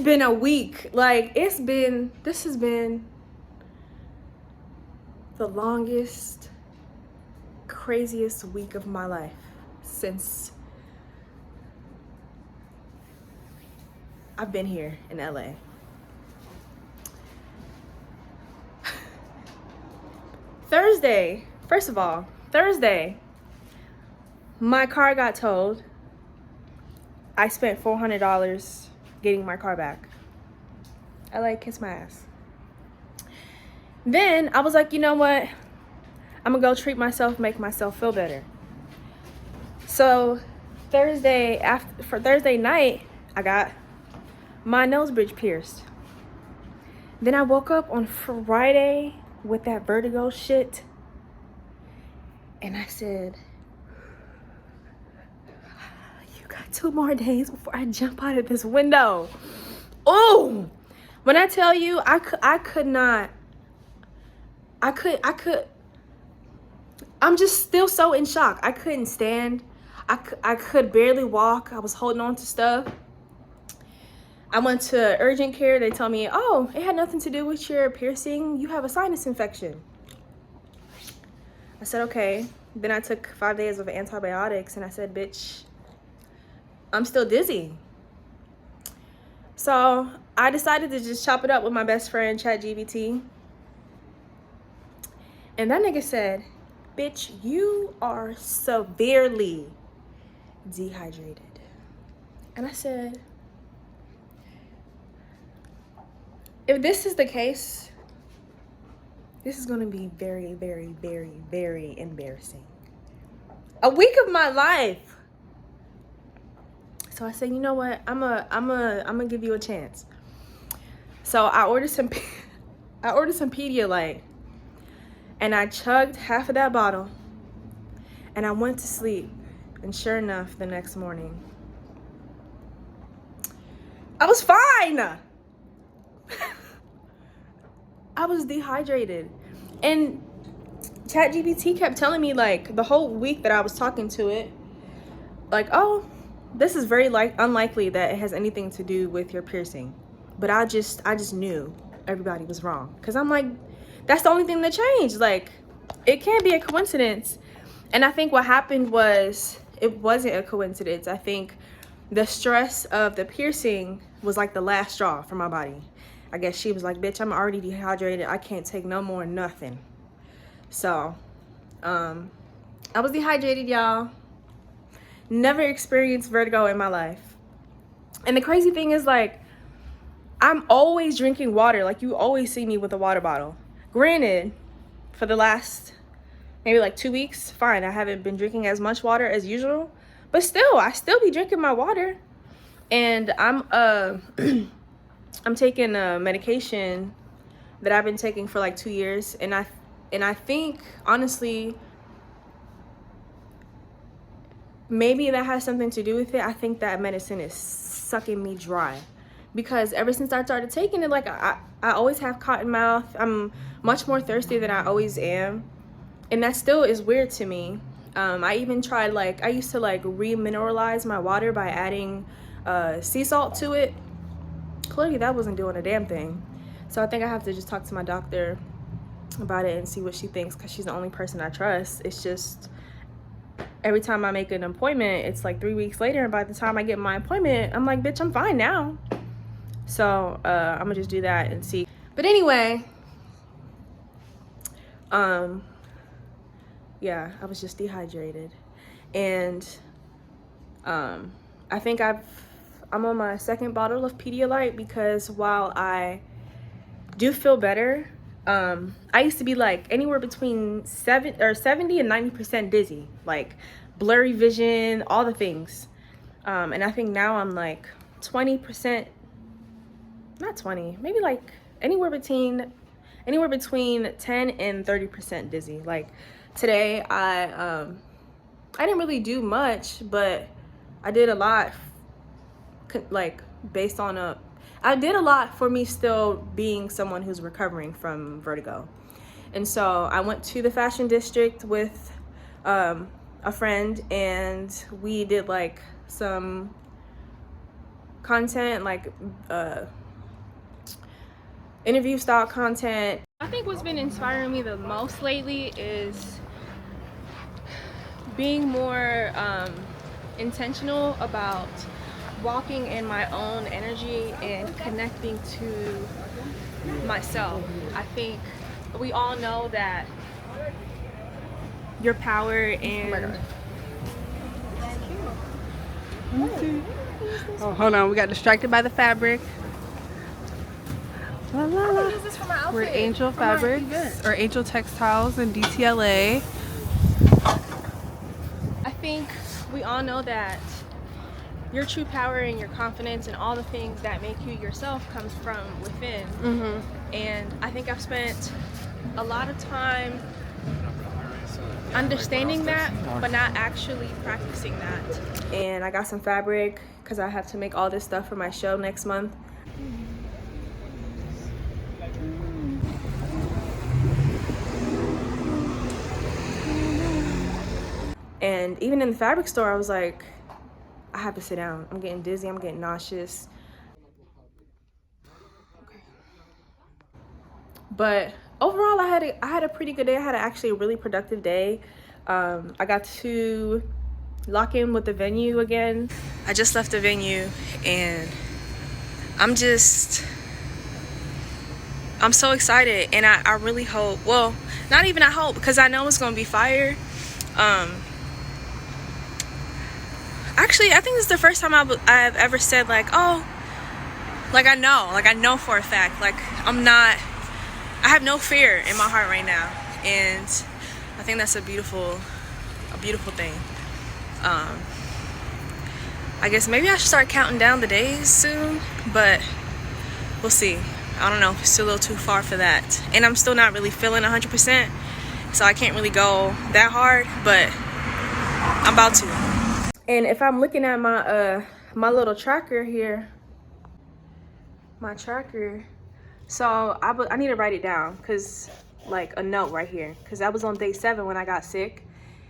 been a week. Like, this has been the longest, craziest week of my life since I've been here in LA. Thursday, first of all, my car got towed. I spent $400 getting my car back. LA, kiss my ass. Then I was like, you know what? I'm gonna go treat myself, make myself feel better. So Thursday night, I got my nose bridge pierced. Then I woke up on Friday with that vertigo shit, and I said, you got 2 more days before I jump out of this window. Oh, when I tell you, I'm just still so in shock. I couldn't stand. I could barely walk. I was holding on to stuff. I went to urgent care. They tell me, oh, it had nothing to do with your piercing. You have a sinus infection. I said, okay. Then I took 5 days of antibiotics, and I said, bitch, I'm still dizzy. So I decided to just chop it up with my best friend, ChatGPT. And that nigga said, bitch, you are severely dehydrated. And I said, if this is the case, this is gonna be very, very, very, very embarrassing. A week of my life. So I said, you know what? I'm gonna give you a chance. So I ordered some Pedialyte, and I chugged half of that bottle, and I went to sleep. And sure enough, the next morning, I was fine. I was dehydrated. And ChatGPT kept telling me, like, the whole week that I was talking to it, like, oh, this is very unlikely that it has anything to do with your piercing. But I just knew everybody was wrong. Because I'm like, that's the only thing that changed. Like, it can't be a coincidence. And I think what happened was, it wasn't a coincidence. I think the stress of the piercing was like the last straw for my body. I guess she was like, bitch, I'm already dehydrated. I can't take no more nothing. So, I was dehydrated, y'all. Never experienced vertigo in my life. And the crazy thing is, like, I'm always drinking water. Like, you always see me with a water bottle. Granted, for the last maybe like 2 weeks, fine, I haven't been drinking as much water as usual. But still, I still be drinking my water. And I'm taking a medication that I've been taking for like 2 years, and I think, honestly, maybe that has something to do with it. I think that medicine is sucking me dry, because ever since I started taking it, like, I always have cotton mouth. I'm much more thirsty than I always am, and that still is weird to me. I even tried, like, I used to like remineralize my water by adding sea salt to it. Clearly that wasn't doing a damn thing. So I think I have to just talk to my doctor about it and see what she thinks, because she's the only person I trust. It's just, every time I make an appointment, it's like 3 weeks later, and by the time I get my appointment, I'm like, bitch, I'm fine now. So I'm gonna just do that and see. But anyway, yeah, I was just dehydrated. And I think I'm on my second bottle of Pedialyte, because while I do feel better, I used to be like anywhere between 70 and 90% dizzy, like blurry vision, all the things. And I think now I'm like 20%, not 20, maybe like anywhere between 10 and 30% dizzy. Like today, I didn't really do much, but I did a lot, like based on I did a lot for me still being someone who's recovering from vertigo. And so I went to the fashion district with a friend, and we did like some content, like interview style content. I think what's been inspiring me the most lately is being more intentional about walking in my own energy and connecting to myself. I think we all know that your power and oh, hold on, we got distracted by the fabric. La, la, la. use this for my outfit. We're Angel Fabrics or Angel Textiles in DTLA. I think we all know that your true power and your confidence and all the things that make you yourself comes from within. And I think I've spent a lot of time understanding that, but not actually practicing that. And I got some fabric because I have to make all this stuff for my show next month. And even in the fabric store, I was like, I have to sit down. I'm getting dizzy, I'm getting nauseous. Okay. But overall, I had a pretty good day. I had actually a really productive day. I got to lock in with the venue again. I just left the venue and I'm so excited, and I really hope, well, not even I hope, because I know it's gonna be fire. Actually, I think this is the first time I've ever said like, oh, like I know for a fact, like I have no fear in my heart right now, and I think that's a beautiful thing. I guess maybe I should start counting down the days soon, but we'll see. I don't know, it's still a little too far for that, and I'm still not really feeling 100%, so I can't really go that hard, but I'm about to. And if I'm looking at my my little tracker here, so I need to write it down, because like a note right here, because I was on day 7 when I got sick,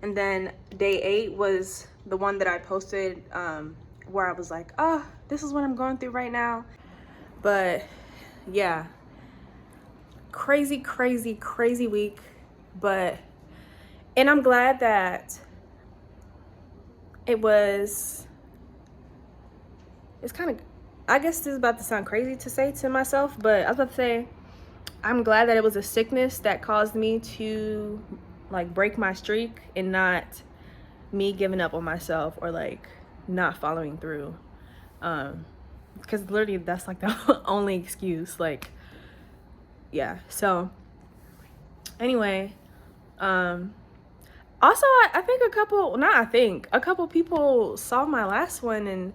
and then day 8 was the one that I posted where I was like, oh, this is what I'm going through right now. But yeah, crazy week, and I'm glad that it's kind of, I guess this is about to sound crazy to say to myself, but I was about to say, I'm glad that it was a sickness that caused me to like break my streak, and not me giving up on myself or like not following through. Because literally that's like the only excuse, like, yeah. So anyway, also, I think a couple people saw my last one and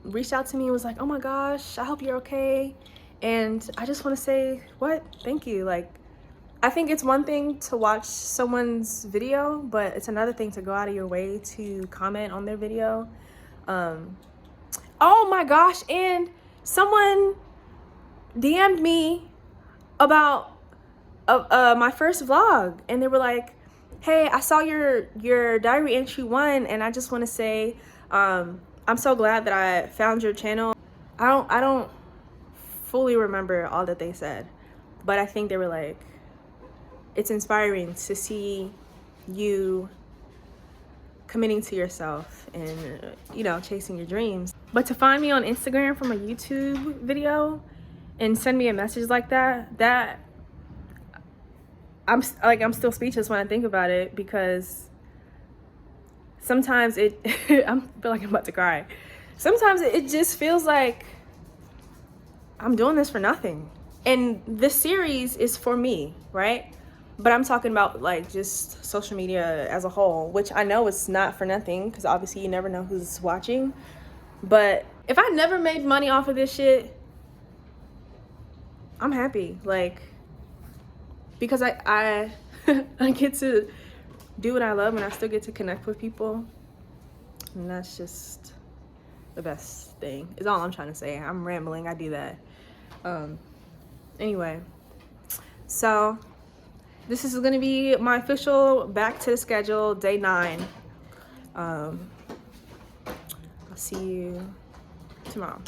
reached out to me and was like, oh my gosh, I hope you're okay. And I just want to say, thank you. Like, I think it's one thing to watch someone's video, but it's another thing to go out of your way to comment on their video. Oh my gosh, and someone DM'd me about my first vlog, and they were like, hey, I saw your diary entry 1, and I just want to say I'm so glad that I found your channel. I don't fully remember all that they said, but I think they were like, it's inspiring to see you committing to yourself and, you know, chasing your dreams. But to find me on Instagram from a YouTube video and send me a message like that I'm still speechless when I think about it, because sometimes I feel like I'm about to cry. Sometimes it just feels like I'm doing this for nothing. And this series is for me, right? But I'm talking about like just social media as a whole, which I know it's not for nothing, because obviously you never know who's watching. But if I never made money off of this shit, I'm happy. Like, because I get to do what I love, and I still get to connect with people, and that's just the best thing, is all I'm trying to say. I'm rambling, I do that. Anyway, so this is gonna be my official back to the schedule, day 9. I'll see you tomorrow. tomorrow.